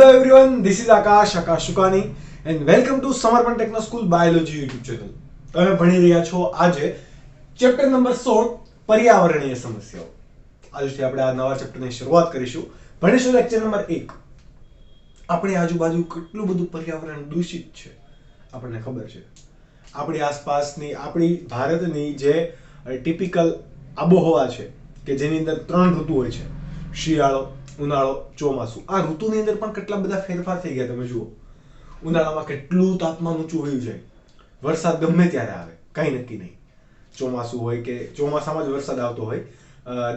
Hello everyone, this is Akash Shukani and welcome to Samarpan Techno School Biology YouTube channel. તમે ભણી રહ્યા છો આજે ચેપ્ટર નંબર 16 પર્યાવરણીય સમસ્યાઓ. આજથી આપણે આ નવા ચેપ્ટરની શરૂઆત કરીશું. ભણીશું લેક્ચર નંબર 1. આપણી આજુબાજુ કેટલું બધું પર્યાવરણ દૂષિત છે આપણને ખબર છે. આપણી આસપાસની આપણી ભારતની જે ટિપિકલ આબોહવા છે કે જેની અંદર 3 ઋતુ હોય છે, શિયાળો, ઉનાળો, ચોમાસું. આ ઋતુની અંદર પણ કેટલા બધા ફેરફાર થઈ ગયા તમે જુઓ. ઉનાળામાં કેટલું તાપમાન ઊંચું વયું જાય, વરસાદ ગમે ત્યારે આવે, કાંઈ નક્કી નહીં. ચોમાસું હોય કે ચોમાસામાં જ વરસાદ આવતો હોય,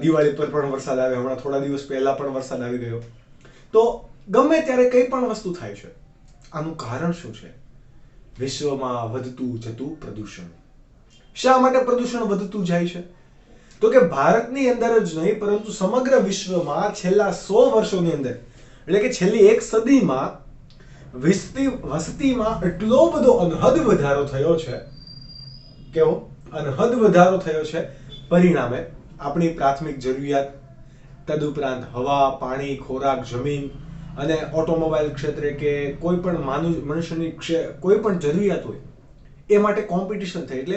દિવાળી પર પણ વરસાદ આવે, હમણાં થોડા દિવસ પહેલા પણ વરસાદ આવી ગયો. તો ગમે ત્યારે કંઈ પણ વસ્તુ થાય છે. આનું કારણ શું છે? વિશ્વમાં વધતું જતું પ્રદૂષણ. શા માટે પ્રદૂષણ વધતું જાય છે? તો કે ભારતની અંદર જ નહીં પરંતુ સમગ્ર વિશ્વમાં છેલ્લા 100 વર્ષોની અંદર, એટલે કે છેલ્લી એક સદીમાં વસ્તીમાં એટલો બધો અનહદ વધારો થયો છે. કેવો અનહદ વધારો થયો છે. પરિણામે આપણી પ્રાથમિક જરૂરિયાત, તદુપરાંત હવા, પાણી, ખોરાક, જમીન અને ઓટોમોબાઈલ ક્ષેત્રે કે કોઈ પણ મનુષ્યની કોઈ પણ જરૂરિયાત હોય એ માટે કોમ્પિટિશન થઈ, એટલે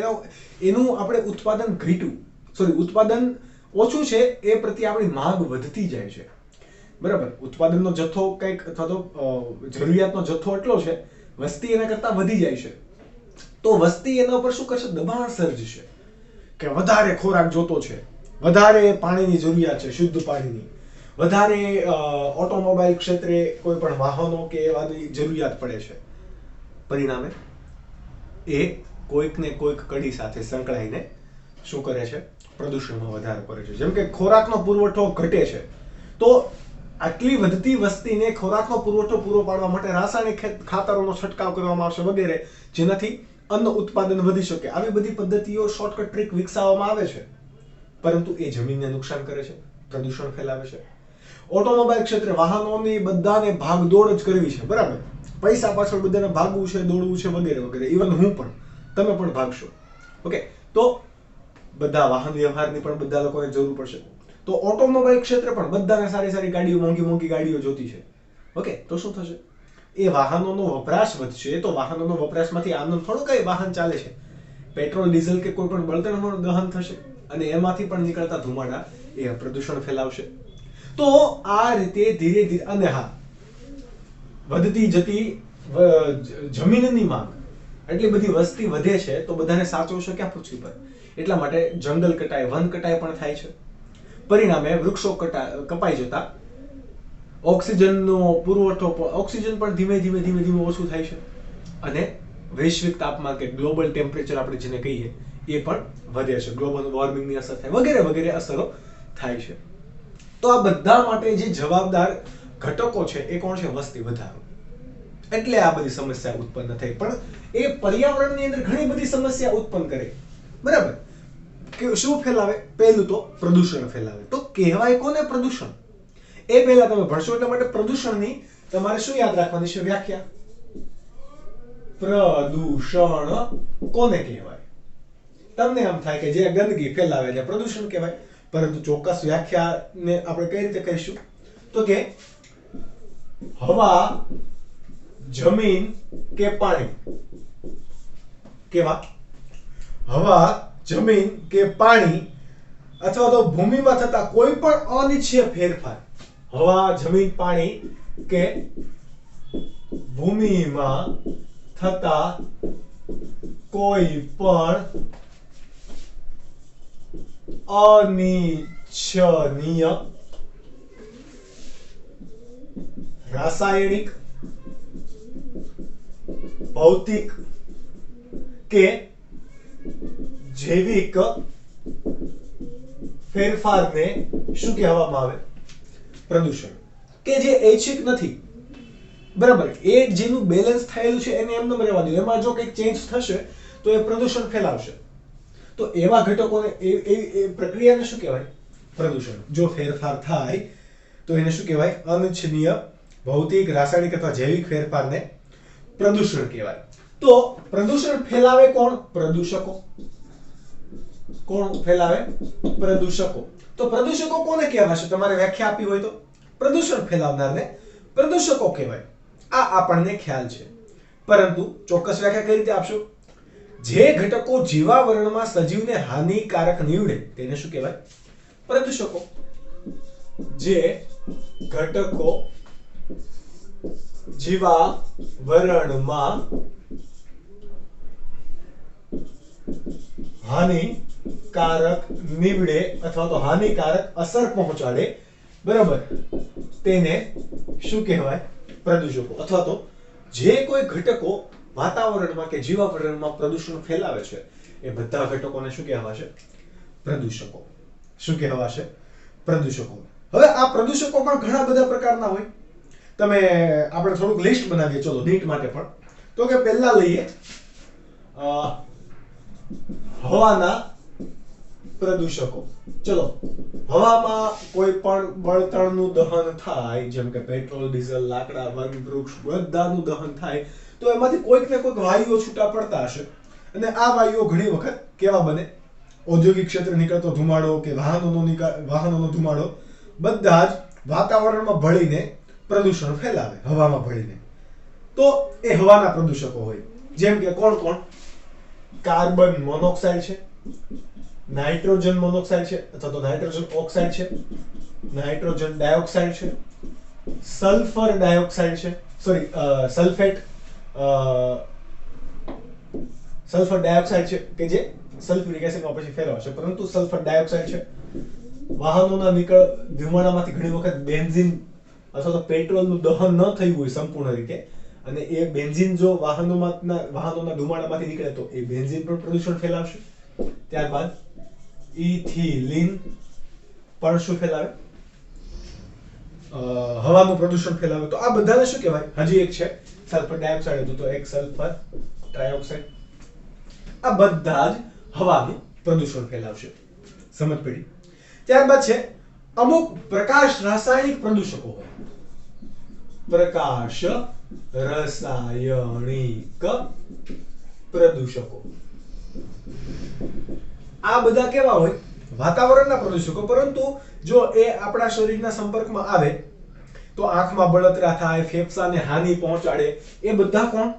એનું આપણે ઉત્પાદન ઘટ્યું. ઉત્પાદન ઓછું છે એ પ્રત્યે આપણી માંગ વધતી જાય છે. બરાબર, ઉત્પાદનનો જથ્થો કંઈક અથવા તો જરૂરિયાતનો જથ્થો એટલો છે, વસ્તી એના કરતા વધી જાય છે. તો વસ્તી એના ઉપર શું કરશે? દબાણ સર્જશે કે વધારે ખોરાક જોતો છે, વધારે પાણીની જરૂરિયાત છે, શુદ્ધ પાણીની, વધારે ઓટોમોબાઈલ ક્ષેત્રે કોઈ પણ વાહનો કે એવાની જરૂરિયાત પડે છે. પરિણામે એ કોઈક ને કોઈક કડી સાથે સંકળાઈને શું કરે છે? પ્રદૂષણમાં વધારો કરે છે. જેમ કે ખોરાકનો પુરવઠો ઘટે છે, તો આટલી વધતી વસ્તીને ખોરાકનો પુરવઠો પૂરો પાડવા માટે રાસાયણિક ખાતરોનો છંટકાવ કરવામાં આવશે વગેરે, જેનાથી અન્ન ઉત્પાદન વધી શકે. આવી બધી પદ્ધતિઓ, શોર્ટકટ ટ્રીક વિકસાવવામાં આવે છે, પરંતુ એ જમીનને નુકસાન કરે છે, પ્રદૂષણ ફેલાવે છે. ઓટોમોબાઈલ ક્ષેત્રે વાહનોની બધાને ભાગદોડ જ કરવી છે. બરાબર, પૈસા પાછળ બધાને ભાગવું છે, દોડવું છે વગેરે વગેરે. ઇવન હું પણ, તમે પણ ભાગશો. ઓકે, તો બધા વાહન વ્યવહારની પણ બધા લોકોને જરૂર પડશે. તો ઓટોમોબાઈલ ક્ષેત્રે પણ બધાને સારી સારી ગાડીઓ, મોંઘી મોંઘી ગાડીઓ જોતી છે. ઓકે, તો શું થશે? એ વાહનોનો વપરાશ વધશે, તો વાહનોનો વપરાશમાંથી આમનું થોડું કઈ વાહન ચાલે છે, પેટ્રોલ, ડીઝલ કે કોઈ પણ બળતણનું દહન થશે અને એમાંથી પણ નીકળતા ધુમાડા એ પ્રદૂષણ ફેલાવશે. તો આ રીતે ધીરે ધીરે, અને હા, વધતી જતી જમીનની માંગ, એટલી બધી વસ્તી વધે છે તો બધાને સાચવશે ક્યાં પૃથ્વી પર? એટલા માટે જંગલ કટાઈ, વન કટાઈ પણ થાય છે. પરિણામે વૃક્ષો કપાઈ જતા ઓક્સિજનનો પુરવઠો, ઓક્સિજન પણ ધીમે ધીમે ઓછું થાય છે અને વૈશ્વિક તાપમાન કે ગ્લોબલ ટેમ્પરેચર આપણે જેને કહીએ એ પણ વધે છે. ગ્લોબલ વોર્મિંગની અસર થાય વગેરે વગેરે અસરો થાય છે. તો આ બધા માટે જે જવાબદાર ઘટકો છે એ કોણ છે? વસ્તી વધારો. એટલે આ બધી સમસ્યા ઉત્પન્ન થઈ. પણ એ પર્યાવરણની અંદર ઘણી બધી સમસ્યા ઉત્પન્ન કરે. બરાબર, કે શું ફેલાવે? પહેલું તો પ્રદૂષણ ફેલાવે. તો કહેવાય કોને પ્રદૂષણ? એ પહેલા તમે ભણશો. એટલા માટે પ્રદૂષણની તમારે શું યાદ રાખવાની છે? વ્યાખ્યા. પ્રદૂષણ કોને કહેવાય? તમને એમ થાય કે જે ગંદકી ફેલાવે છે પ્રદૂષણ કહેવાય, પરંતુ ચોક્કસ વ્યાખ્યાને આપણે કઈ રીતે કહીશું? તો કે હવા, જમીન કે પાણી. કેવા? હવા, જમીન કે પાણી અથવા તો ભૂમિમાં થતા કોઈ પણ અનિચ્છનીય ફેરફાર. હવા, જમીન, પાણી કે ભૂમિમાં થતા કોઈ પણ અનિચ્છનીય રાસાયણિક, ભૌતિક કે જૈવિક ફેરફારને શું કહેવામાં આવે? પ્રદૂષણ. કે જે ઐચ્છિક નથી. બરાબર, એ જેનું બેલેન્સ થયેલું છે એને એમને રહેવા દો. એમાં જો કંઈક ચેન્જ થશે તો એ પ્રદૂષણ ફેલાવશે. તો એવા ઘટકોને, એ પ્રક્રિયાને શું કહેવાય? પ્રદૂષણ. જો ફેરફાર થાય તો એને શું કહેવાય? અનિચ્છનીય ભૌતિક, રાસાયણિક અથવા જૈવિક ફેરફારને પ્રદૂષણ કહેવાય. તો પ્રદૂષણ ફેલાવે કોણ? પ્રદૂષકો. કોણ ફેલાવે? પ્રદૂષકો. તો પ્રદૂષકો કોને કહેવાશે? તમારે વ્યાખ્યા આપી હોય તો પ્રદૂષણ ફેલાવનારને પ્રદૂષકો કહેવાય. આ આપણને ખ્યાલ છે, પરંતુ ચોક્કસ વ્યાખ્યા કઈ રીતે આપશો? જે ઘટકો જીવાવરણમાં સજીવને હાનિકારક નીવડે તેને શું કહેવાય? પ્રદૂષકો. જે ઘટકો જીવાવરણમાં હાનિકારક નીવડે અથવા તો હાનિકારક અસર પહોંચાડે, બરાબર, તેને શું કહેવાય? પ્રદૂષકો. અથવા તો જે કોઈ ઘટકો વાતાવરણમાં કે જીવાવરણમાં પ્રદૂષણ ફેલાવે છે એ બધા ઘટકોને શું કહેવાશે? પ્રદૂષકો. શું કહેવાશે? પ્રદૂષકો. હવે આ પ્રદૂષકો પણ ઘણા બધા પ્રકારના હોય. તમે આપણે થોડુંક લિસ્ટ બનાવીએ, ચલો નીટ માટે પણ. તો કે પહેલા લઈએ હવાના પ્રદૂષકો. ચલો, હવામાં કોઈ પણ બળતણનું દહન થાય, જેમ કે પેટ્રોલ, ડીઝલ, લાકડા, વન, વૃક્ષ બધાનું દહન થાય, તો એમાંથી કોઈક ને કોઈક વાયુઓ છૂટા પડતા હશે. અને આ વાયુઓ ઘણી વખત કેવા બને? ઔદ્યોગિક ક્ષેત્રે નીકળતો ધુમાડો કે વાહનોનો ધુમાડો બધા જ વાતાવરણમાં ભળીને પ્રદૂષણ ફેલાવે, હવામાં ભળીને. તો એ હવાના પ્રદૂષકો હોય. જેમ કે કોણ કોણ? કાર્બન મોનોક્સાઇડ છે, નાઇટ્રોજન મોનોક્સાઇડ છે અથવા તો નાઇટ્રોજન ઓક્સાઇડ છે, નાઇટ્રોજન ડાયોક્સાઇડ છે, સલ્ફર ડાયોક્સાઇડ છે, સલ્ફર ડાયોક્સાઇડ છે કે જે સલ્ફ્યુરિક એસિડમાં પછી ફેરવાશે, પરંતુ સલ્ફર ડાયોક્સાઇડ છે. વાહનોના ધુમાડામાંથી ઘણી વખત બેન્ઝિન અથવા તો પેટ્રોલનું દહન ન થયું હોય સંપૂર્ણ રીતે, અને એ બેન્ઝિન જો વાહનોના ધુમાડામાંથી નીકળે તો એ બેન્ઝિન પણ પ્રદૂષણ ફેલાવશે. ત્યારબાદ ઇથિલિન પણ શું ફેલાવે? હવાનું પ્રદૂષણ ફેલાવે. તો આ બધાને શું કહેવાય? હજી એક છે સલ્ફર ડાયોક્સાઇડ હતું, તો એક સલ્ફર ટ્રાયોક્સાઇડ. આ બધા જ હવાનું પ્રદૂષણ ફેલાવશે. સમજ પડી? ત્યારબાદ છે અમુક પ્રકાશ રાસાયણિક પ્રદૂષકો હોય. પ્રકાશ રાસાયણિક પ્રદૂષકો. આ બધા કેવા હોય? વાતાવરણના પ્રદૂષકો. પરંતુ જો એ આપણા શરીરના સંપર્કમાં આવે તો આંખમાં બળતરા થાય, ફેફસાને હાનિ પહોંચાડે. એ બધા કોણ?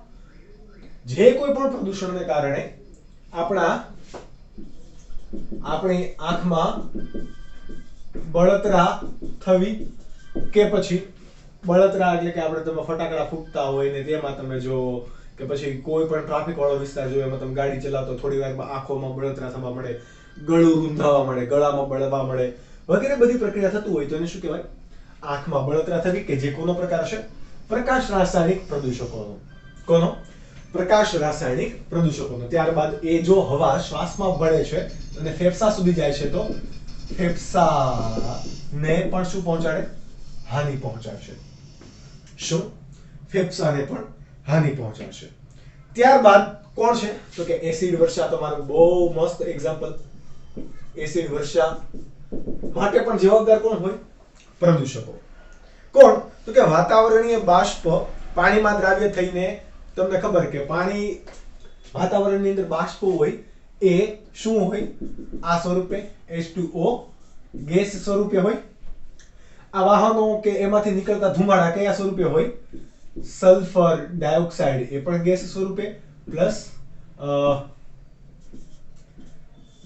જે કોઈ પણ પ્રદૂષણને કારણે આપણી આંખમાં બળતરા થવી, કે પછી બળતરા એટલે કે આપણે તમે ફટાકડા ફૂટતા હોય ને તેમાં તમે જો, કે પછી કોઈ પણ ટ્રાફિક વાળો વિસ્તાર જો એમાં તમે ગાડી ચલાવતો થોડી વારમાં આંખોમાં બળતરા થવા મળે, ગળું રૂંધાવા મળે, ગળામાં બળવા મળે, વગેરે બધી પ્રક્રિયા થતું હોય તો એને શું કહેવાય? આંખમાં બળતરા થવી, કે જે કોનો પ્રકાર છે? પ્રકાશ રાસાયણિક પ્રદૂષકોનો. કોનો? પ્રકાશ રાસાયણિક પ્રદૂષકોનો. ત્યારબાદ એ જો હવા શ્વાસમાં ભળે છે અને ફેફસા સુધી જાય છે તો ફેફસાને પણ શું પહોંચાડે? હાનિ પહોંચાડશે. શું? ફેફસાને પણ હાનિ પહોંચાડશે. ત્યારબાદ કોણ છે? તો કે એસિડ વર્ષા. તમારું બહુ મસ્ત એક્ઝામ્પલ. એસિડ વર્ષા માટે પણ જવાબદાર કોણ હોય? પ્રદૂષકો. કોણ? તો કે વાતાવરણીય બાષ્પ પાણીમાં દ્રાવ્ય થઈને, તમને ખબર કે પાણી વાતાવરણની અંદર બાષ્પ હોય એ શું હોય? આ સ્વરૂપે H2O ગેસ સ્વરૂપે હોય. આ વાહનો કે એમાંથી નીકળતા ધુમાડા કયા સ્વરૂપે હોય? સલ્ફર ડાયોક્સાઇડ, એ પણ ગેસ સ્વરૂપે, પ્લસ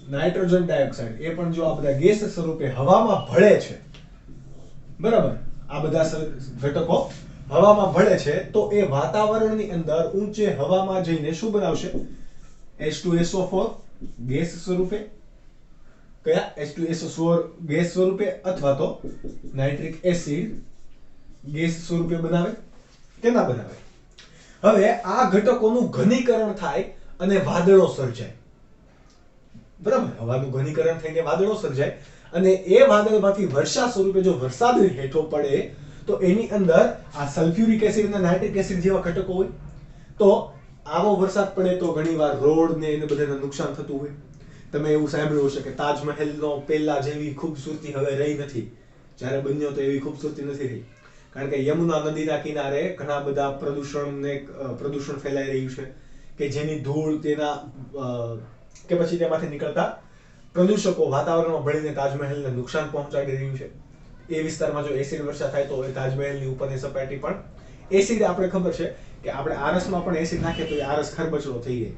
નાઇટ્રોજન ડાયોક્સાઇડ, એ પણ જો આ બધા ગેસ સ્વરૂપે હવામાં ભળે છે, બરાબર, આ બધા ઘટકો હવામાં ભળે છે તો એ વાતાવરણની અંદર ઊંચે હવામાં જઈને શું બનાવશે? H2SO4 ગેસ સ્વરૂપે. કયા? H2SO4 ગેસ સ્વરૂપે, અથવા તો નાઇટ્રિક એસિડ ગેસ સ્વરૂપે બનાવે કે ના બનાવે? હવે આ ઘટકોનું ઘનીકરણ થાય અને વાદળો સર્જાય, બરાબર. હવાનું ઘનીકરણ થઈને વાદળો સર્જાય અને એ વાદળમાંથી વર્ષા સ્વરૂપે જો વરસાદ હેઠો પડે તો એની અંદર આ સલ્ફ્યુરિક એસિડ અને નાઇટ્રિક એસિડ જેવા ઘટકો હોય. તો આવો વરસાદ પડે તો ઘણીવાર રોડ ને એને બધાને નુકસાન થતું હોય. તમે એવું સાંભળ્યું હશે કે તાજમહેલનો પહેલા જેવી ખૂબસૂરતી હવે રહી નથી. જ્યારે બન્યો તો એવી ખૂબસૂરતી નથી રહી, કારણ કે યમુના નદીના કિનારે ઘણા બધા પ્રદૂષણ ફેલાઈ રહ્યું છે, કે જેની ધૂળ તેના કે પછી તેમાંથી નીકળતા પ્રદૂષકો વાતાવરણમાં ભળીને તાજમહેલને નુકસાન પહોંચાડી રહ્યું છે. એ વિસ્તારમાં જો એસિડ વર્ષા થાય તો એ તાજમહેલની ઉપરની સપાટી પણ એસિડ, આપણે ખબર છે કે આપણે આરસમાં પણ એસિડ નાખીએ તો એ આરસ ખરબચડો થઈ જાય.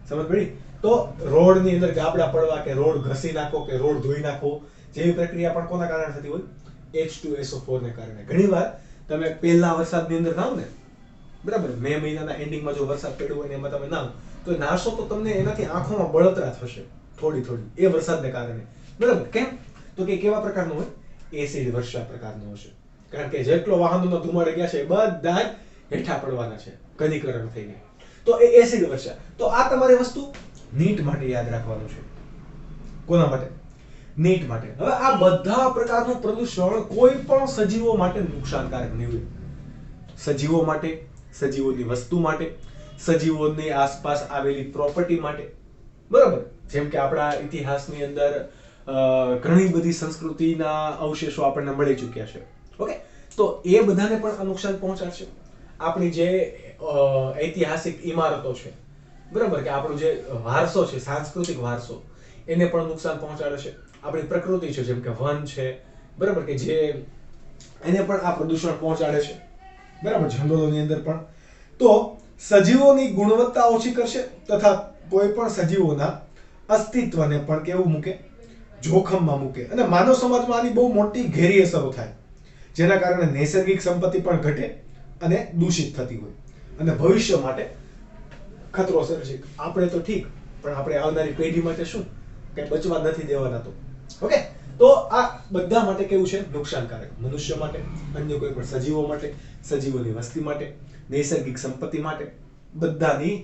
સમજ પડી? તો રોડની અંદર ગાબડા પડવા કે રોડ ઘસી નાખો કે રોડ ધોઈ નાખો જેવી પ્રક્રિયા પણ કોના કારણે થતી હોય? H2SO4 ને કારણે. ઘણીવાર તમે પહેલા વરસાદની અંદર નાવ ને, બરાબર, મે મહિનાના એન્ડિંગમાં જો વરસાદ પડ્યો હોય ને એમાં તમે નાવ તો નાશો તો તમને એનાથી આંખોમાં બળતરા થશે થોડી થોડી, એ વરસાદને કારણે. બરાબર, કેમ? તો કે કેવા પ્રકારનો હોય? એસિડ વર્ષા પ્રકારનો હશે. કારણ કે જેટલો વાહનોના ધુમાડા ગયા છે એ બધા જ હેઠા પડવાના છે ઘનીકરણ થઈને. તો એ એસિડ વર્ષા. તો આ તમારી વસ્તુ નીટ માટે યાદ રાખવાનું છે. કોના માટે? નીટ માટે. હવે આ બધા પ્રકારનું પ્રદૂષણ કોઈ પણ સજીવો માટે નુકસાનકારક નહીં હોય. સજીવો માટે, સજીવોની વસ્તુ માટે, સજીવોની આસપાસ આવેલી પ્રોપર્ટી માટે. બરાબર, જેમ કે આપણા ઇતિહાસની અંદર ઘણી બધી સંસ્કૃતિના અવશેષો આપણને મળી ચૂક્યા છે. ઓકે, તો એ બધાને પણ નુકસાન પહોંચાડશે. આપણી જે ઐતિહાસિક ઇમારતો છે, બરાબર, કે આપણો જે વારસો છે, સાંસ્કૃતિક વારસો, એને પણ નુકસાન પહોંચાડે છે. આપણી પ્રકૃતિ છે, જેમ કે વન છે, બરાબર, કે જે એને પણ આ પ્રદૂષણ પહોંચાડે છે. બરાબર, જંગલોની અંદર પણ. તો સજીવોની ગુણવત્તા ઓછી કરશે તથા કોઈ પણ સજીવોના અસ્તિત્વને પણ કેવું મૂકે? જોખમમાં મૂકે. અને માનવ સમાજમાં આની બહુ મોટી ઘેરી અસરો થાય, જેના કારણે નૈસર્ગિક સંપત્તિ પણ ઘટે અને દૂષિત થતી હોય અને ભવિષ્ય માટે ખતરો સર્જે. આપણે તો ઠીક, પણ આપણે આવનારી પેઢી માટે શું? કઈ બચવા નથી દેવાના. તો ઓકે, તો આ બધા માટે કેવું છે? નુકસાનકારક. મનુષ્ય માટે, અન્ય કોઈ પણ સજીવો માટે, સજીવોની વસ્તી માટે, નૈસર્ગિક સંપત્તિ માટે, બધાની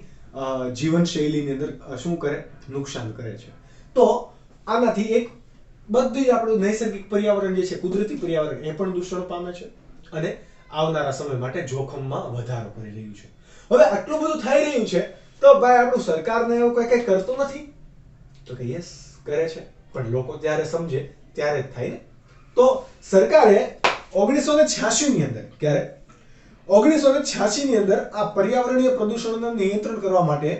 જીવનશૈલીની અંદર શું કરે? નુકસાન કરે છે. તો આનાથી એક બધું આપણું નૈસર્ગિક પર્યાવરણ જે છે, કુદરતી પર્યાવરણ, એ પણ દૂષણ પામે છે અને આવનારા સમય માટે જોખમમાં વધારો કરી રહ્યું છે. હવે આટલું બધું થઈ રહ્યું છે તો ભાઈ આપણું સરકારને એવું કઈ કરતું નથી? તો કે યસ, કરે છે, પણ લોકો ત્યારે સમજે ત્યારે જ થાય ને. તો સરકારે 1986 ની અંદર, ક્યારે? 1986 ની અંદર આ પર્યાવરણીય પ્રદૂષણને નિયંત્રણ કરવા માટે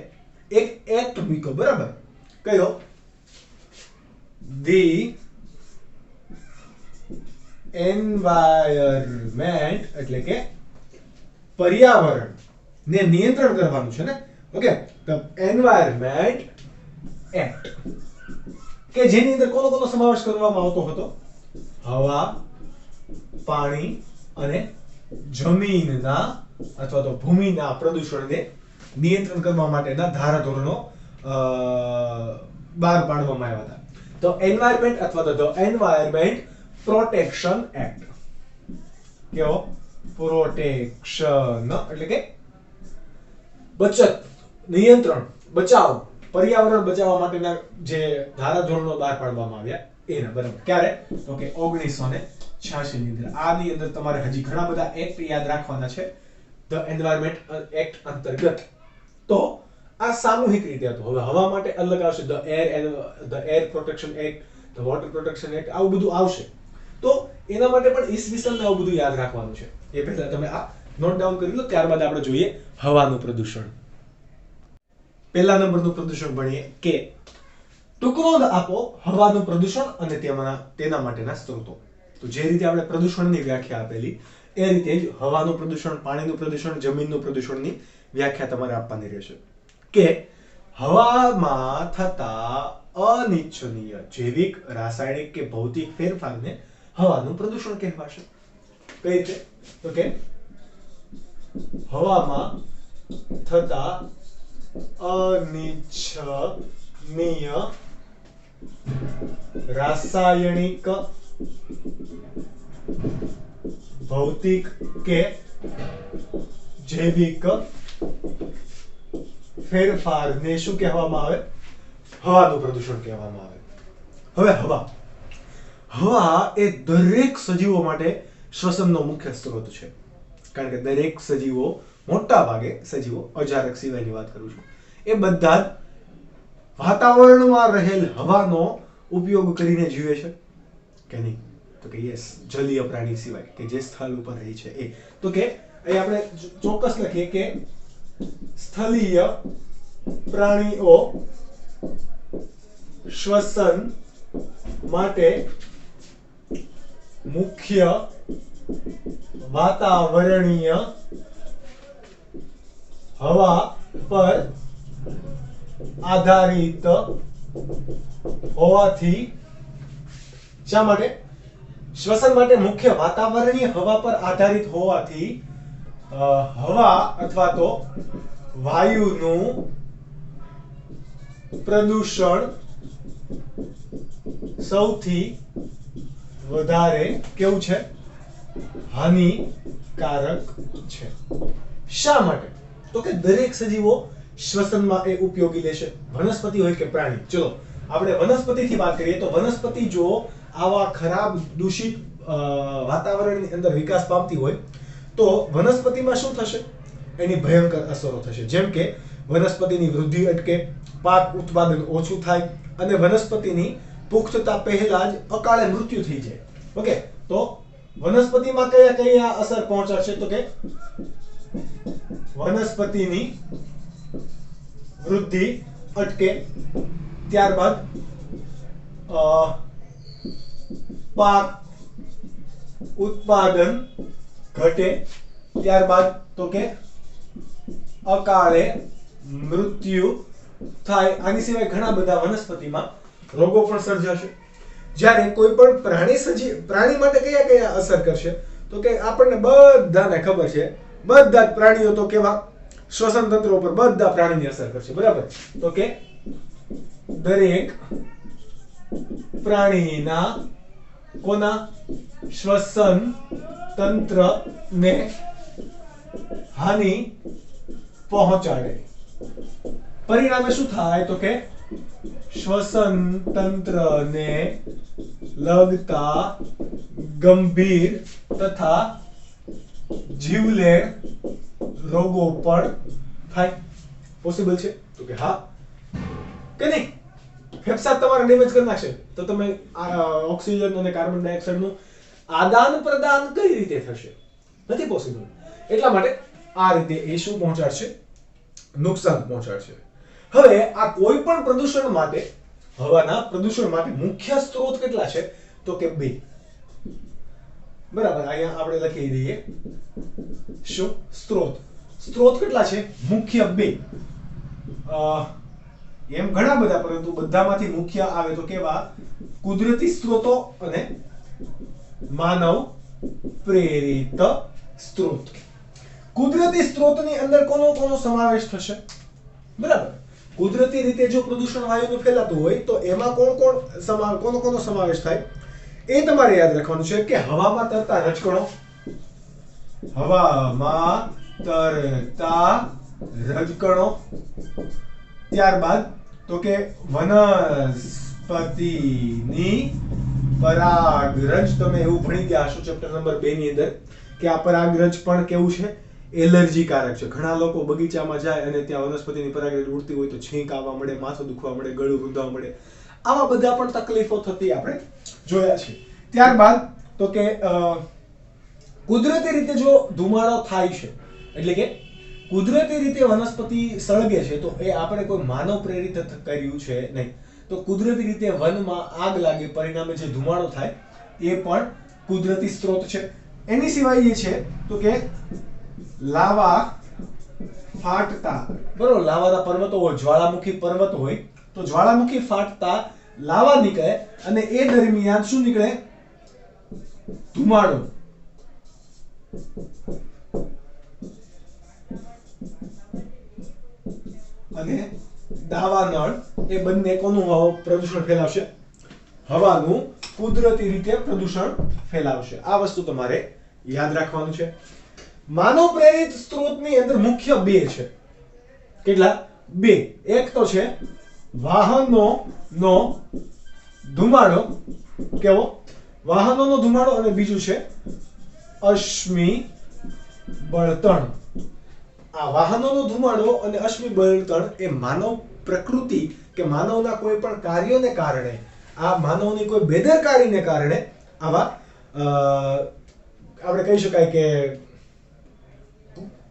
એક એક્ટ મૂક્યો. બરાબર, કયો? ધી એન્વાયરમેન્ટ, એટલે કે પર્યાવરણ ને નિયંત્રણ કરવાનું છે ને. ઓકે, ધ એન્વાયરમેન્ટ એક્ટ, કે જેની અંદર કોનો સમાવેશ કરવામાં આવતો હતો? હવા, પાણી અને જમીનના અથવા તો ભૂમિના પ્રદૂષણને નિયંત્રણ કરવા માટેના ધારાધોરણો બહાર પાડવામાં આવ્યા હતા. તો એન્વાયરમેન્ટ અથવા તો ધ એન્વાયરમેન્ટ પ્રોટેક્શન એક્ટ. કેવો? પ્રોટેક્શન એટલે કે બચત, નિયંત્રણ, બચાવ, પર્યાવરણ બચાવવા માટેના જે ધારાધોરણો બહાર પાડવામાં આવ્યા એના. બરાબર, ક્યારે? તો કે 1986 ની અંદર. આની અંદર તમારે હજી ઘણા બધા એક્ટ યાદ રાખવાના છે ધ એન્વાયરમેન્ટ એક્ટ અંતર્ગત. તો આ સામૂહિક રીતે હતું. હવે હવા માટે અલગ આવશે the air protection act, the water protection act, આવું બધું આવશે. તો એના માટે પણ ઈસવીસન આવું બધું યાદ રાખવાનું છે. એ પહેલા તમે આ નોટ ડાઉન કરી લો. ત્યારબાદ આપણે જોઈએ હવાનું પ્રદૂષણ. પહેલા નંબરનું પ્રદૂષણ ભણીએ કે ટૂંકનો આપો હવાનું પ્રદૂષણ અને તેના માટેના સ્ત્રોતો. તો જે રીતે આપણે પ્રદૂષણની વ્યાખ્યા આપેલી એ રીતે જ હવાનું પ્રદૂષણ, પાણીનું પ્રદૂષણ, જમીનનું પ્રદૂષણની વ્યાખ્યા તમારે આપવાની રહેશે. કે હવામાં થતા અનિચ્છનીય જૈવિક, રાસાયણિક કે ભૌતિક ફેરફારને હવાનું પ્રદૂષણ કહેવાશે. કઈ રીતે? તો કે હવામાં થતા અનિચ્છનીય રાસાયણિક, ભૌતિક કે જૈવિક ફેરફારને શું કહેવામાં આવે? હવાનું પ્રદૂષણ કહેવામાં આવે. હવે હવા એ દરેક સજીવો માટે શ્વસનનો મુખ્ય સ્ત્રોત છે. કારણ કે દરેક સજીવો, મોટા ભાગે સજીવો, અજારક સિવાયની વાત કરું છું, એ બધા જ વાતાવરણમાં રહેલ હવાનો ઉપયોગ કરીને જીવે છે કે નહીં? તો કે યસ, જલીય પ્રાણી સિવાય, કે જે સ્થળ ઉપર રહે છે એ. તો કે અહીં આપણે ચોક્કસ લખીએ કે સ્થળીય પ્રાણીઓ શ્વસન માટે મુખ્ય વાતાવરણીય હવા પર આધારિત હોવાથી શા માટે શ્વસન માટે મુખ્ય વાતાવરણીય હવા પર આધારિત હોવાથી હવા અથવા તો વાયુનું પ્રદૂષણ સૌથી વધારે કેવું છે હાનિકારક છે શા માટે તો કે દરેક સજીવો શ્વસનમાં એ ઉપયોગી લેશે વનસ્પતિ હોય કે પ્રાણી ચલો આપણે વનસ્પતિથી વાત કરીએ તો વનસ્પતિ જો આવા ખરાબ દૂષિત વાતાવરણની અંદર વિકાસ પામતી હોય તો વનસ્પતિમાં શું થશે એની ભયંકર અસરો થશે જેમ કે વનસ્પતિની વૃદ્ધિ અટકે પાક ઉત્પાદન ઓછું થાય અને વનસ્પતિની પુખ્તતા પહેલા જ અકાળે મૃત્યુ થઈ જાય ઓકે તો વનસ્પતિમાં કયા અસર પહોંચાડશે તો કે વનસ્પતિની વૃદ્ધિ અટકે ત્યારબાદ પાક ઉત્પાદન ઘટે ત્યારબાદ તો કે અકાળે મૃત્યુ થાય આની સિવાય ઘણા બધા વનસ્પતિમાં રોગો પણ સર્જાશે જ્યારે કોઈ પણ પ્રાણી માટે કયા અસર કરશે તો કે આપણને બધાને ખબર છે બધા જ પ્રાણીઓ તો કેવા શ્વસન તંત્ર ઉપર બધા પ્રાણીની અસર કરશે બરાબર તો કે દરેક પ્રાણીના કોના શ્વસન તંત્રને હાનિ પહોંચાડે પરિણામે શું થાય તો કે શ્વસન તંત્રને લગતા ગંભીર તથા જીવલેણ રોગો પણ થાય પોસિબલ છે તો કે હા કે નહીં ફેફસા તમારે ડેમેજ કરી નાખશે તો તમે ઓક્સિજન અને કાર્બન ડાયોક્સાઇડ નું આદાન પ્રદાન કઈ રીતે થશે નથી પોસિબલ એટલા માટે આ રીતે એ શું પહોંચાડશે નુકસાન પહોંચાડશે હવે આ કોઈ પણ પ્રદૂષણ માટે હવાના પ્રદૂષણ માટે મુખ્ય સ્ત્રોત કેટલા છે તો કે 2 બરાબર અહીંયા આપણે લખી દઈએ શું સ્ત્રોત કેટલા છે મુખ્ય 2 એમ ઘણા બધા પરંતુ બધામાંથી મુખ્ય આવે તો કેવા કુદરતી સ્ત્રોતો અને માનવ પ્રેરિત સ્ત્રોત કુદરતી સ્ત્રોતની અંદર કોનો સમાવેશ થશે બરાબર કુદરતી રીતે જો પ્રદૂષણ વાયુનું ફેલાતું હોય તો એમાં કોનો સમાવેશ થાય એ તમારે યાદ રાખવાનું છે કે હવામાં તરતા રજકણો ત્યારબાદ તો કે વનસ્પતિની પરાગરજ તમે એવું ભણી ગયા હશો ચેપ્ટર નંબર 2 ની અંદર કે આ પરાગરજ પણ કેવું છે એલર્જીકારક છે ઘણા લોકો બગીચામાં જાય અને ત્યાં વનસ્પતિની પરાગરજ ઉડતી હોય તો છીંક આવવા મળે માથું દુખવા મળે ગળું રૂંધાવા મળે આવા બધા પણ તકલીફો થતી આપણે જોયા છે ત્યારબાદ તો કે કુદરતી રીતે જો ધુમાડો થાય છે એટલે કે કુદરતી રીતે વનસ્પતિ સળગે છે તો એ આપણે કોઈ માનવ પ્રેરિત કર્યું છે નહીં તો કુદરતી રીતે વનમાં આગ લાગે પરિણામે જે ધુમાડો થાય એ પણ કુદરતી સ્ત્રોત છે એની સિવાય એ છે તો કે લાવા ફાટતા બરોબર લાવાના પર્વતો હોય જ્વાળામુખી પર્વત હોય તો જ્વાળામુખી ફાટતા લાવા નીકળે અને એ દરમિયાન શું નીકળે ધુમાડો અને દાવાનળ એ બંને કોનું પ્રદૂષણ ફેલાવશે હવાનું કુદરતી રીતે પ્રદૂષણ ફેલાવશે આ વસ્તુ તમારે યાદ રાખવાનું છે માનવ પ્રેરિત સ્ત્રોતની અંદર મુખ્ય 2 છે કેટલા 2 એક તો છે વાહનોનો ધુમાડો કેવો વાહનોનો ધુમાડો અને બીજું છે અશ્મિ બળતણ આ વાહનોનો ધુમાડો અને અશ્મિ બળતણ એ માનવ પ્રકૃતિ કે માનવના કોઈ પણ કાર્યોને કારણે આ માનવની કોઈ બેદરકારીને કારણે આવા આપણે કહી શકાય કે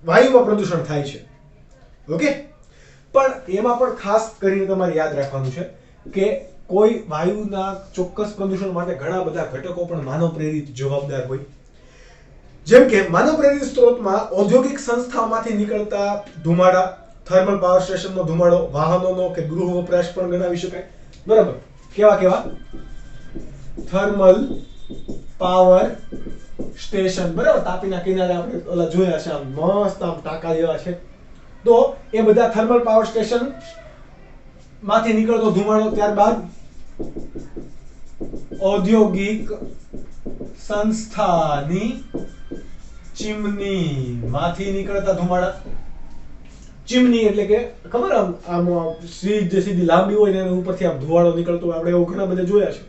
વાયુમાં પ્રદૂષણ થાય છે ઓકે પણ એમાં પણ ખાસ કરીને તમારે યાદ રાખવાનું છે કે કોઈ વાયુના ચોક્કસ પ્રદૂષણ માટે ઘણા બધા ઘટકો પણ માનવ પ્રેરિત જવાબદાર હોય. જેમ કે માનવ પ્રેરિત સ્ત્રોતમાં ઔદ્યોગિક સંસ્થાઓમાંથી નીકળતા ધુમાડા, થર્મલ પાવર સ્ટેશનનો ધુમાડો, વાહનોનો કે ગૃહ વપરાશ પણ ગણાવી શકાય. બરાબર. કેવા કેવા? થર્મલ પાવર સ્ટેશન, બરાબર. તાપીના કિનારે આપણે ઓલા જોયા છે, આમ મસ્ત આમ ટાંકા જેવા છે. તો એ બધા થર્મલ પાવર સ્ટેશન માંથી નીકળતો ધુમાડો, ત્યારબાદ ઔદ્યોગિક સંસ્થાની ચીમની માંથી નીકળતા ધુમાડા. ચીમની એટલે કે ખબર આમ સીધી લાંબી હોય ને એના ઉપરથી આમ ધુવાળો નીકળતો હોય, આપણે એવું ઘણા બધા જોયા છે.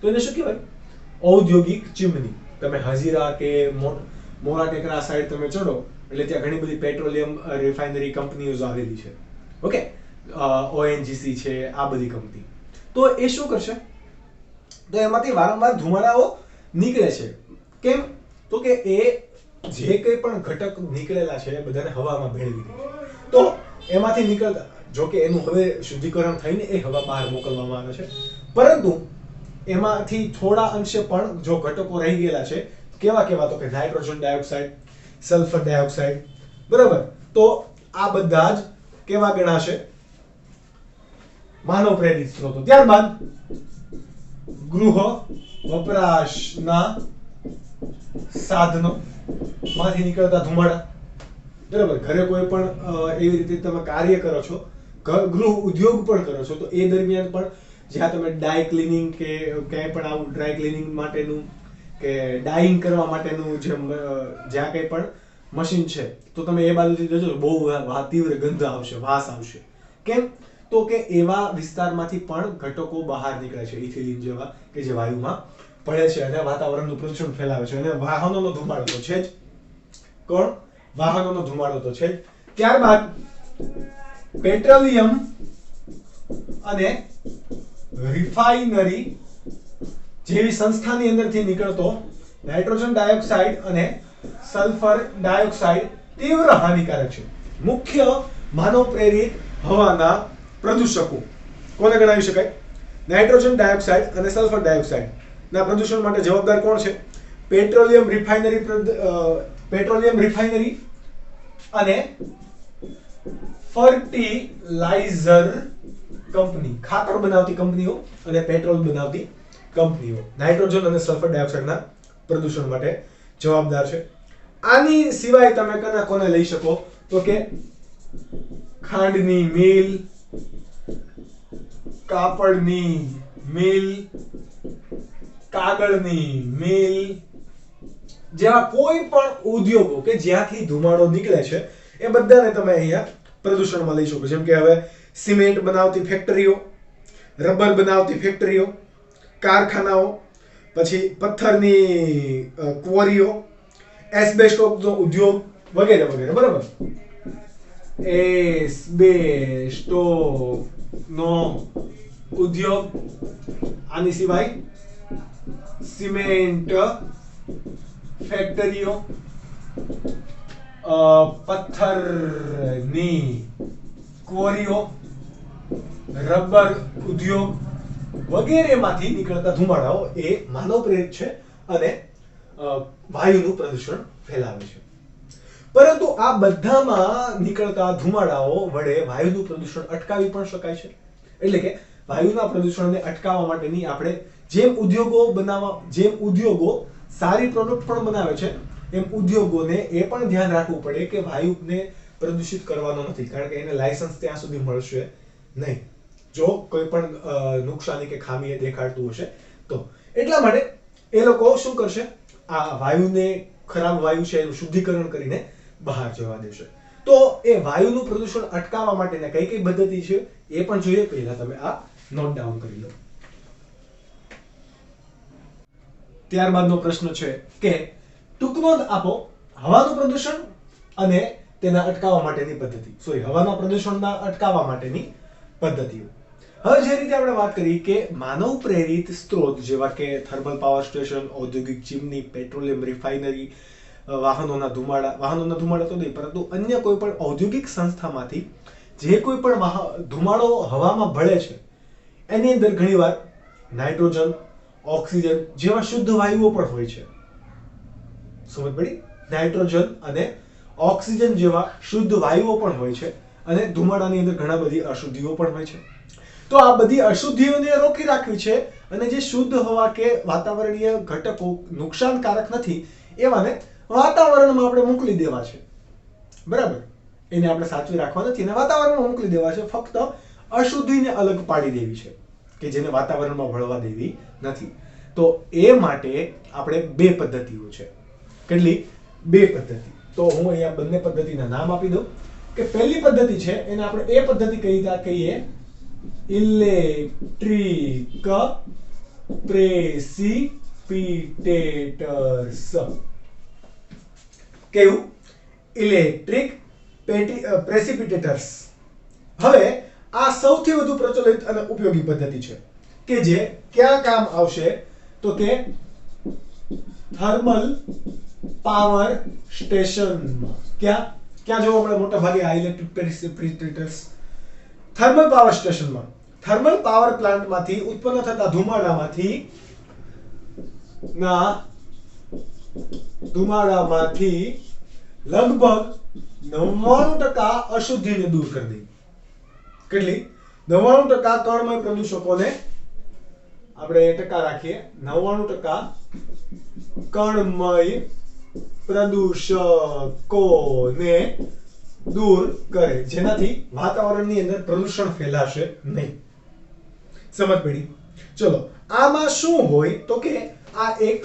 તો એને શું કહેવાય? ઔદ્યોગિક ચીમની. તમે હજીરા કે મોરા ટેકરા સાઈડ તમે ચડો એટલે ત્યાં ઘણી બધી પેટ્રોલિયમ રિફાઇનરી કંપનીઓ આવેલી છે. ઓકે, ઓએનજીસી છે, આ બધી કંપની. તો એ શું કરશે? તો એમાંથી વારંવાર ધુમાડાઓ નીકળે છે. કેમ? તો કે એ જે કંઈ પણ ઘટક નીકળેલા છે એ બધાને હવામાં ભેળવી દે. તો એમાંથી નીકળતા, જો કે એનું હવે શુદ્ધિકરણ થઈને એ હવા બહાર મોકલવામાં આવે છે, પરંતુ એમાંથી થોડા અંશે પણ જો ઘટકો રહી ગયેલા છે, કેવા કેવા? તો કે નાઇટ્રોજન ડાયોક્સાઇડ, સલ્ફર ડાયોક્સાઇડ, બરાબર. તો આ બધા જ કેવા ગણાશે? માનવ પ્રેરિત સ્ત્રોતો. ત્યારબાદ ગૃહ વપરાશના સાધનો માંથી નીકળતા ધુમાડા, બરાબર. ઘરે કોઈ પણ એવી રીતે તમે કાર્ય કરો છો, ગૃહ ઉદ્યોગ પણ કરો છો, તો એ દરમિયાન પણ જ્યાં તમે ડાય ક્લિનિંગ કે ક્યાંય પણ આવું ડ્રાય ક્લિનિંગ માટેનું કે ડાઇંગ કરવા માટેનું જ્યાં કંઈ પણ મશીન છે, તો તમે એ બાજુથી જજો, બહુ તીવ્ર ગંધ આવશે, વાસ આવશે. કેમ? તો કે એવા વિસ્તારમાંથી પણ ઘટકો બહાર નીકળે છે, ઇથિલિન જેવા, કે જે વાયુમાં ભળે છે અને વાતાવરણનું પ્રદૂષણ ફેલાવે છે. અને વાહનોનો ધુમાડો તો છે જ. કોણ? વાહનોનો ધુમાડો તો છે જ. ત્યારબાદ પેટ્રોલિયમ અને રિફાઇનરી જેવી સંસ્થાની અંદરથી નીકળતો નાઇટ્રોજન ડાયોક્સાઇડ અને સલ્ફર ડાયોક્સાઇડ તીવ્ર હાનિકારક છે. મુખ્ય માનવ પ્રેરિત હવાના પ્રદૂષકો કોને ગણાવી શકાય? નાઇટ્રોજન ડાયોક્સાઇડ અને સલ્ફર ડાયોક્સાઇડ ના પ્રદૂષણ માટે જવાબદાર કોણ છે? પેટ્રોલિયમ રિફાઇનરી અને ફર્ટિલાઇઝર કંપની, ખાતર બનાવતી કંપનીઓ અને પેટ્રોલ બનાવતી કંપનીઓ નાઇટ્રોજન અને સલ્ફર ડાયોક્સાઇડના પ્રદૂષણ માટે જવાબદાર છે. આની સિવાય તમે કોને લઈ શકો? તો કે ખાંડની મિલ, કાપડની મિલ, કાગળની મિલ જેવા કોઈ પણ ઉદ્યોગો કે જ્યાંથી ધુમાડો નીકળે છે, એ બધાને તમે અહીંયા પ્રદૂષણમાં લઈ શકો. જેમ કે હવે સિમેન્ટ બનાવતી ફેક્ટરીઓ, રબર બનાવતી ફેક્ટરીઓ, કારખાનાઓ, પછી પથ્થરની ક્વોરીઓ, એસ્બેસ્ટોસનો ઉદ્યોગ વગેરે વગેરે, બરાબર. એસ્બેસ્ટોસનો ઉદ્યોગ. આની સિવાય સિમેન્ટ ફેક્ટરીઓ, પથ્થરની ક્વોરીઓ, રબર ઉદ્યોગ વગેરેમાંથી નીકળતા ધુમાડાઓ એ માનવ પ્રેરિત છે અને વાયુનું પ્રદૂષણ ફેલાવે છે. પરંતુ આ બધામાં નીકળતા ધુમાડાઓ વડે વાયુનું પ્રદૂષણ અટકાવી પણ શકાય છે. એટલે કે વાયુના પ્રદૂષણને અટકાવવા માટેની આપણે જેમ ઉદ્યોગો સારી પ્રોડક્ટ પણ બનાવે છે, એમ ઉદ્યોગોને એ પણ ધ્યાન રાખવું પડે કે વાયુને પ્રદૂષિત કરવાનો નથી, કારણ કે એને લાયસન્સ ત્યાં સુધી મળશે નહીં જો કોઈ પણ નુકસાની કે ખામી દેખાડતું હશે તો. એટલા માટે એ લોકો શું કરશે? આ વાયુને, ખરાબ વાયુ છે એનું શુદ્ધિકરણ કરીને બહાર જવા દેશે. તો એ વાયુનું પ્રદૂષણ અટકાવવા માટેની કઈ કઈ પદ્ધતિ છે એ પણ જોઈએ. પહેલા તમે આ નોટ ડાઉન કરી લો. ત્યારબાદનો પ્રશ્ન છે કે ટૂંક નોંધ આપો હવાનું પ્રદૂષણ અને તેના અટકાવવા માટેની પદ્ધતિ. હવાના પ્રદૂષણના અટકાવવા માટેની પદ્ધતિઓ. હવે જે રીતે આપણે વાત કરી કે માનવ પ્રેરિત સ્ત્રોત જેવા કે થર્મલ પાવર સ્ટેશન, ઔદ્યોગિક ચીમની, પેટ્રોલિયમ રિફાઇનરી, વાહનોના ધુમાડા તો નહીં, પરંતુ અન્ય કોઈ પણ ઔદ્યોગિક સંસ્થામાંથી જે કોઈ પણ ધુમાડો હવામાં ભળે છે એની અંદર ઘણીવાર નાઇટ્રોજન, ઓક્સિજન જેવા શુદ્ધ વાયુઓ પણ હોય છે. સમજ પડી? નાઇટ્રોજન અને ઓક્સિજન જેવા શુદ્ધ વાયુઓ પણ હોય છે અને ધુમાડાની અંદર ઘણા બધી અશુદ્ધિઓ પણ હોય છે. તો આ બધી અશુદ્ધિઓને રોકી રાખવી છે અને જે શુદ્ધ હવા કે વાતાવરણીય ઘટકો નુકસાનકારક નથી એવાને વાતાવરણમાં આપણે મોકલી દેવા છે. બરાબર? એને આપણે સાચવી રાખવા નથી અને વાતાવરણમાં મોકલી દેવા છે. ફક્ત અશુદ્ધિને અલગ પાડી દેવી છે કે જેને વાતાવરણમાં ભળવા દેવી નથી. તો એ માટે આપણે બે પદ્ધતિઓ છે. કેટલી? બે પદ્ધતિ. તો હું અહીંયા બંને પદ્ધતિના નામ આપી દઉં કે પહેલી પદ્ધતિ છે એને આપણે એ પદ્ધતિ કહીએ ઇલેક્ટ્રિક પ્રેસિપિટેટર્સ. કેવું? ઇલેક્ટ્રિક પ્રેસિપિટેટર્સ. હવે આ સૌથી વધુ પ્રચલિત અને ઉપયોગી પદ્ધતિ છે કે જે ક્યાં કામ આવશે તો કે થર્મલ પાવર સ્ટેશનમાં. ક્યાં જોવા મળે મોટા ભાગે આ ઇલેક્ટ્રિક પ્રેસિપિટેટર્સ? થર્મલ પાવર સ્ટેશનમાં. થર્મલ પાવર પ્લાન્ટમાંથી ઉત્પન્ન થતા ધુમાડામાંથી લગભગ 99% અશુદ્ધિને દૂર કરી દે. કેટલી? 99% કણમય પ્રદૂષકોને આપણે ટકા રાખીએ. 99% કણમય પ્રદૂષકોને દૂર કરે જેનાથી વાતાવરણની અંદર પ્રદૂષણ ફેલાશે નહીં. સમજ પડી? ચલો આમાં શું હોય તો કે આ એક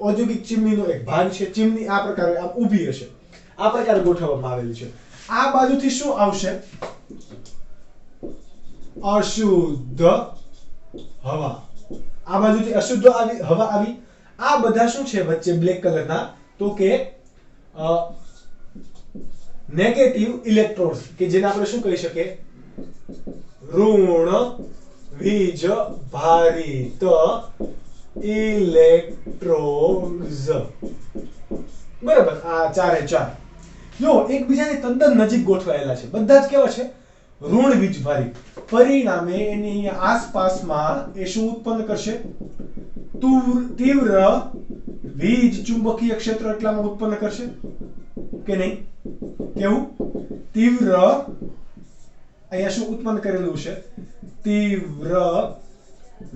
ઔદ્યોગિક ચીમનીનો એક ભાગ છે. ચીમની આ પ્રકારે આમ ઊભી હશે, આ પ્રકારે ગોઠવવામાં આવેલી છે. આ બાજુથી શું આવશે? અશુદ્ધ હવા. આ બાજુથી અશુદ્ધ હવા આવી. આ બધા શું છે વચ્ચે બ્લેક કલરના તો કે નેગેટિવ ઇલેક્ટ્રોન્સ કે જેને આપણે શું કહી શકીએ? ઋણ વીજ ભારિત ઇલેક્ટ્રોન્સ. બરાબર? આ ચારે ચાર જો એકબીજાની તદ્દન નજીક ગોઠવાયેલા છે. બધા જ કેવા છે? ઋણ વીજ ભારિત. પરિણામે એની આસપાસમાં એ શું ઉત્પન્ન કરશે? તીવ્ર વીજ ચુંબકીય ક્ષેત્ર એટલામાં ઉત્પન્ન કરશે કે નહીં? કેવું? તીવ્ર અહીંયા શું ઉત્પન્ન કરેલું છે? તીવ્ર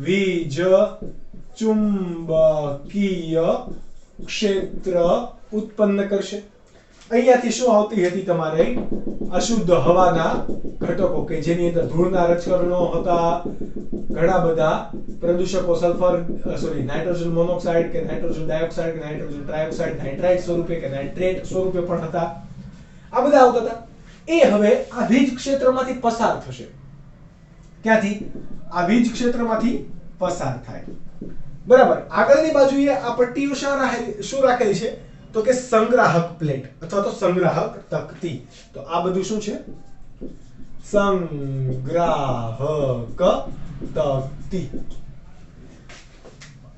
વીજ ચુંબકીય ક્ષેત્ર ઉત્પન્ન કરશે. અહીંયાથી શું આવતી હતી તમારે? અશુદ્ધ હવાના ઘટકો કે જેની અંદર ધૂળના રજકણો હતા, ઘણા બધા પ્રદૂષકો નાઇટ્રોજન મોનોક્સાઇડ કે નાઇટ્રોજન ડાયોક્સાઇડ કે નાઇટ્રોજન ટ્રાયોક્સાઇડ નાઇટ્રાઇટ સ્વરૂપે કે નાઇટ્રેટ સ્વરૂપે પણ હતા. આ બધા આવતા હતા. એ હવે આ વીજ ક્ષેત્રમાંથી પસાર થશે. ક્યાંથી? આ વીજ ક્ષેત્રમાંથી પસાર થાય. બરાબર? આગળની બાજુએ આ પટ્ટીઓ શું રાખેલી છે તો કે સંગ્રાહક પ્લેટ અથવા તો સંગ્રાહક તકતી. તો આ બધું શું છે? સંગ્રાહક તકતી.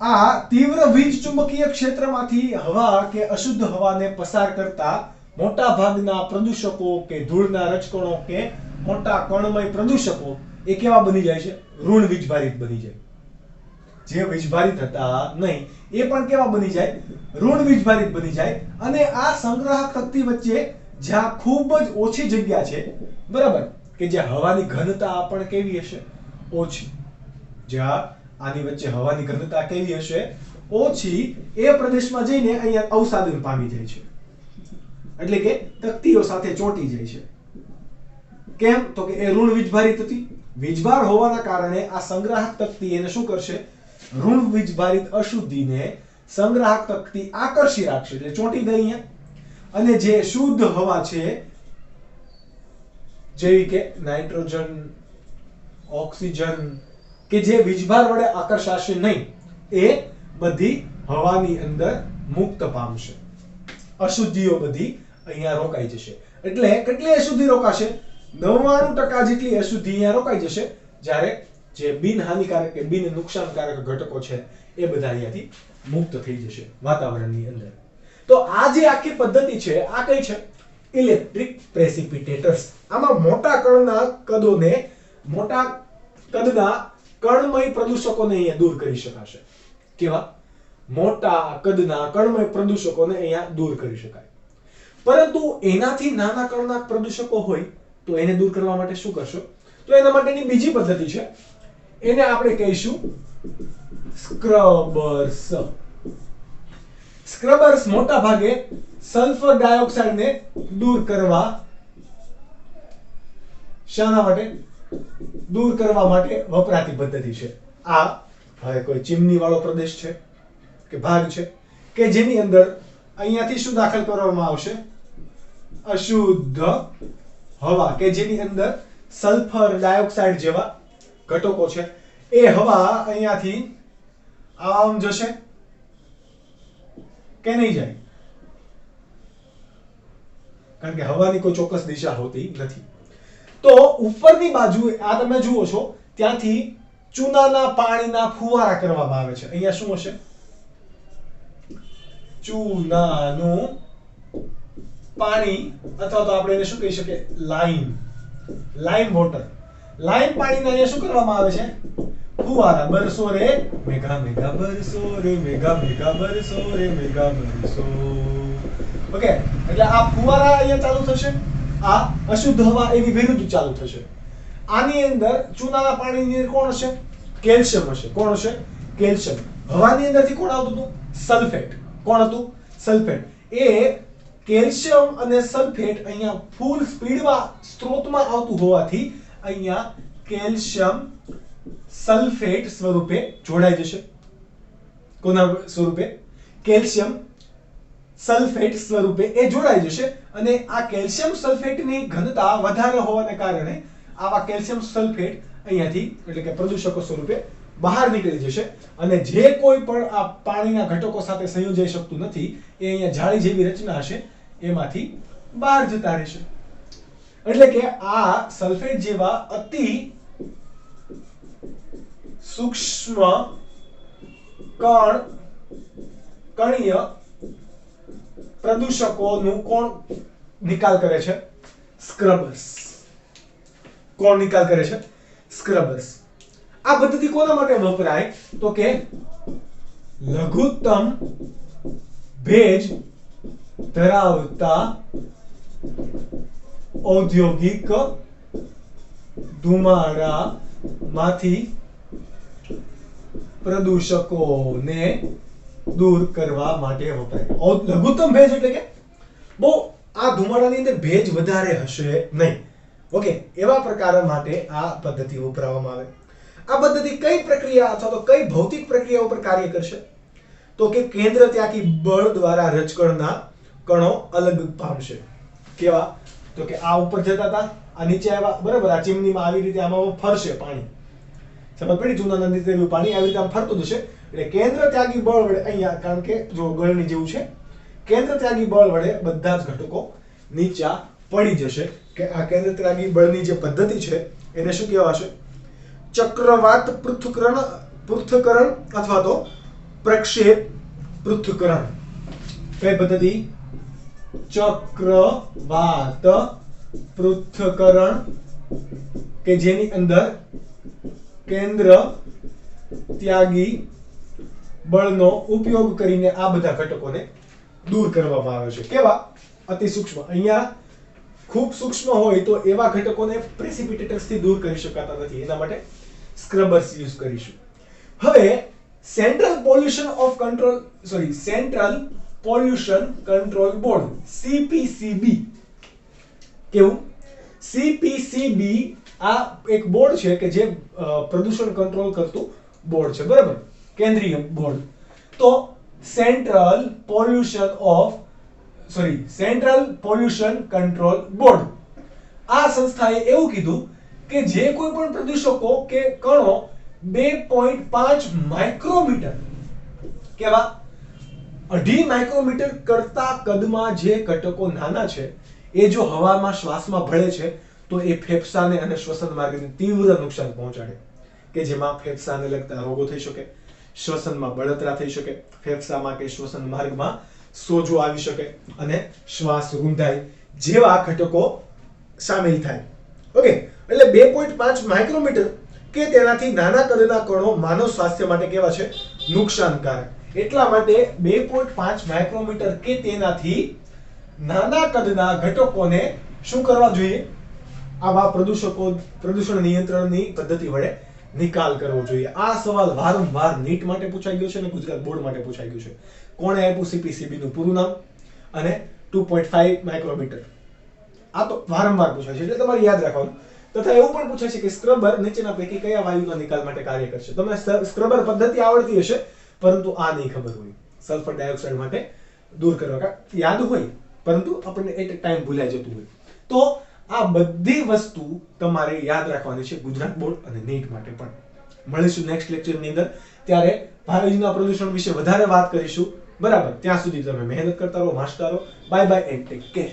આ તીવ્ર વીજ ચુંબકીય ક્ષેત્રમાંથી હવા કે અશુદ્ધ હવાને પસાર કરતા મોટા ભાગના પ્રદૂષકો કે ધૂળના રજકણો કે મોટા કણમય પ્રદૂષકો એ કેવા બની જાય છે? ઋણ વીજભારિત બની જાય. જે વીજભારિત હતા નહીં એ પણ કેવા બની જાય? ઋણ વીજભારિત બની જાય. અને આ સંગ્રાહક તકતી વચ્ચે જ્યાં ખૂબ જ ઓછી જગ્યા છે, બરાબર, કે જ્યાં હવાની ઘનતા પણ કેવી હશે? ઓછી. જ્યાં આની વચ્ચે હવાની ઘનતા કેવી હશે? ઓછી. એ પ્રદેશમાં જઈને અહીંયા અવસાદન પામી જાય છે. એટલે કે તકતીઓ સાથે ચોંટી જાય છે. કેમ? તો કે એ ઋણ વીજભારિત હતી. વીજભાર હોવાના કારણે આ સંગ્રાહક તકતી એને શું કરશે? ઋણ વીજભારિત અશુદ્ધિને સંગ્રાહક તકતી આકર્ષી રાખશે એટલે ચોંટી ગઈ અહીંયા. અને જે શુદ્ધ હવા છે જેવી કે નાઇટ્રોજન, ઓક્સિજન કે જે વીજભાર વડે આકર્ષાશે નહીં એ બધી હવાની અંદર મુક્ત પામશે. અશુદ્ધિઓ બધી અહીંયા રોકાઈ જશે. એટલે કેટલી અશુદ્ધિ રોકાશે? 99% જેટલી અશુદ્ધિ અહીંયા રોકાઈ જશે. જ્યારે જે બિનહાનિકારક કે બિન નુકસાનકારક ઘટકો છે એ બધા અહીંયાથી મુક્ત થઈ જશે વાતાવરણની અંદર. તો આ જે આખી પદ્ધતિ છે આ કઈ છે? ઇલેક્ટ્રિક પ્રેસિપિટેટર્સ. આમાં મોટા કદના કણમય પ્રદૂષકોને અહીંયા દૂર કરી શકાશે. કેવા? મોટા કદના કણમય પ્રદૂષકોને અહીંયા દૂર કરી શકાય. પરંતુ એનાથી નાના કણના પ્રદૂષકો હોય તો એને દૂર કરવા માટે શું કરશો? તો એના માટેની બીજી પદ્ધતિ છે, એને આપણે કહીશું સ્ક્રબર્સ. સ્ક્રબર્સ મોટા ભાગે સલ્ફર ડાયોક્સાઇડને દૂર કરવા, શાના માટે? દૂર કરવા માટે વપરાતી પદ્ધતિ છે. આ હવે કોઈ ચીમની વાળો પ્રદેશ છે કે ભાગ છે કે જેની અંદર અહીંયાથી શું દાખલ કરવામાં આવશે? અશુદ્ધ હવા, કે જેની અંદર સલ્ફર ડાયોક્સાઇડ જેવા ઘટકો છે. એ હવા અહીંયાથી આમ જશે કે નહીં જાય? કારણ કે હવાની કોઈ ચોક્કસ દિશા હોતી નથી. તો ઉપરની બાજુ આ તમે જુઓ છો ત્યાંથી ચૂનાના પાણીના ફુવારા કરવામાં આવે છે. અહીંયા શું હશે? ચૂનાનું પાણી, અથવા તો આપણે એને શું કહી શકીએ? Lime water. લાઈમ પાણીના અહીંયા શું કરવામાં આવે છે? ફુવારા. બરસો રે મેઘા મેઘા બરસો રે મેઘા મેઘા બરસો રે મેઘા બરસો. ઓકે, એટલે આ ફુવારા અહીંયા ચાલુ થશે. આ અશુદ્ધ હવા એની વિરુદ્ધ ચાલુ થશે. આની અંદર ચૂનાના પાણીની અંદર કોણ હશે? કેલ્શિયમ હશે. કોણ હશે? કેલ્શિયમ. હવાની અંદરથી કોણ આવતું હતું? સલ્ફેટ. કોણ હતું? સલ્ફેટ. એ કેલ્શિયમ અને સલ્ફેટ અહીંયા ફૂલ સ્પીડમાં સ્ત્રોતમાં આવતું હોવાથી અહીંયા કેલ્શિયમ સલ્ફેટ સ્વરૂપે જોડાઈ જશે. કોના સ્વરૂપે? કેલ્શિયમ સલ્ફેટ સ્વરૂપે એ જોડાઈ જશે. અને આ કેલ્શિયમ સલ્ફેટની ઘનતા વધારે હોવાને કારણે આવા કેલ્શિયમ સલ્ફેટ અહીંયાથી એટલે કે પ્રદૂષકો સ્વરૂપે બહાર નીકળી જશે. અને જે કોઈ પણ આ પાણીના ઘટકો સાથે સંયોજાઈ શકતું નથી એ અહીંયા જાળી જેવી રચના હશે એમાંથી બહાર જતા રહેશે. એટલે કે આ સલ્ફેટ જેવા અતિ સૂક્ષ્મ કણીય પ્રદૂષકોનું કોણ નિકાલ કરે છે? સ્ક્રબર્સ. કોણ નિકાલ કરે છે? સ્ક્રબર્સ. આ પદ્ધતિ કોના માટે વપરાય? તો કે લઘુત્તમ ભેજ ધરાવતા ઔદ્યોગિક ધુમાડામાંથી પ્રદૂષકોને દૂર કરવા માટે વપરાય. લઘુત્તમ ભેજ એટલે કે બહુ આ ધુમાડાની અંદર ભેજ વધારે હશે નહીં. ઓકે, એવા પ્રકાર માટે આ પદ્ધતિ વપરાવવામાં આવે. આ પદ્ધતિ કઈ પ્રક્રિયા અથવા તો કઈ ભૌતિક પ્રક્રિયા ઉપર કાર્ય કરશે? તો કે કેન્દ્ર ત્યાગી બળ દ્વારા રજકણના કણો અલગ પામશે. કેવા? તો કે આ ઉપર જતા હતા, આ નીચે આવ્યા, બરાબર? આ ચીમનીમાં આવી રીતે આમાં ફરશે પાણી. સમજ પડી? ચૂનાના નીચેનું પાણી આવી રીતે આમ ફરતું જશે. એટલે કેન્દ્ર ત્યાગી બળ વડે અહીંયા, કારણ કે જો ગળની જેવું છે, કેન્દ્ર ત્યાગી બળ વડે બધા જ ઘટકો નીચા પડી જશે. કે આ કેન્દ્ર ત્યાગી બળની જે પદ્ધતિ છે એને શું કહેવાશે? ચક્રવાત પૃથ્થકરણ અથવા તો પ્રક્ષેપ પૃથ્થકરણ. કઈ પદ્ધતિ? ચક્રવાત પૃથ્થકરણ, કે જેની અંદર કેન્દ્ર ત્યાગી બળનો ઉપયોગ કરીને આ બધા ઘટકોને દૂર કરવામાં આવે છે. કેવા? અતિ સૂક્ષ્મ. અહીંયા ખૂબ સૂક્ષ્મ હોય તો એવા ઘટકોને પ્રેસિપિટેટર્સ થી દૂર કરી શકાતા નથી. એના માટે સ્ક્રબર્સ યુઝ કરીશું. હવે central pollution control board CPCB. કેવું? CPCB આ એક બોર્ડ છે કે જે પ્રદૂષણ કંટ્રોલ કરતું બોર્ડ છે, બરાબર? કેન્દ્રીય બોર્ડ. તો સેન્ટ્રલ પોલ્યુશન કંટ્રોલ બોર્ડ, આ સંસ્થાએ એવું કીધું કે જે કોઈ પણ પ્રદૂષકો કે કણો 2.5 માઇક્રોમીટર, કેવા? 2.5 માઇક્રોમીટર કરતા કદમાં જે ઘટકો નાના છે એ જો હવામાં શ્વાસમાં ભળે છે તો એ ફેફસાને અને શ્વસન માર્ગને તીવ્ર નુકસાન પહોંચાડે. કે જેમાં ફેફસાને લગતા રોગો થઈ શકે, શ્વસનમાં બળતરા થઈ શકે, ફેફસામાં કે શ્વસન માર્ગમાં સોજો આવી શકે અને શ્વાસ રૂંધાય જેવા ઘટકો સામેલ થાય. ઓકે, એટલે 2.5 માઇક્રોમીટર કે તેનાથી નાના કદના કણો માનવ સ્વાસ્થ્ય માટે કેવા છે? નુકસાનકારક. એટલા માટે 2.5 માઇક્રોમીટર કે તેનાથી નાના કદના ઘટકોને શું કરવા જોઈએ? આવા પ્રદૂષણ નિયંત્રણની પદ્ધતિ વડે નિકાલ કરવો જોઈએ. આ સવાલ વારંવાર નીટ માટે પૂછાઈ ગયો છે અને ગુજરાત બોર્ડ માટે પૂછાઈ ગયું છે. કોણે આપ્યું CPCB નું પૂરું નામ અને 2.5 માઇક્રોમીટર? આ તો વારંવાર પૂછાય છે, એટલે તમારે યાદ રાખવાનું. તથા એવું પણ પૂછાય છે કે સ્ક્રબર નીચેના પૈકી કયા વાયુના નિકાલ માટે કાર્ય કરશે? તમને સ્ક્રબર પદ્ધતિ આવડતી હશે, પરંતુ આ નહીં ખબર હોય. સલ્ફર ડાયોક્સાઇડ માટે દૂર કરવા યાદ હોય, પરંતુ આપણને એટ ટાઈમ ભૂલાઈ જતું હોય. તો આ બધી વસ્તુ તમારે યાદ રાખવાની છે ગુજરાત બોર્ડ અને નીટ માટે પણ. મળીશું નેક્સ્ટ લેક્ચરની અંદર, ત્યારે વાયુના પ્રદૂષણ વિશે વધારે વાત કરીશું. બરાબર, ત્યાં સુધી તમે મહેનત કરતા રહો, વાંચતા રહો. Bye bye and take care.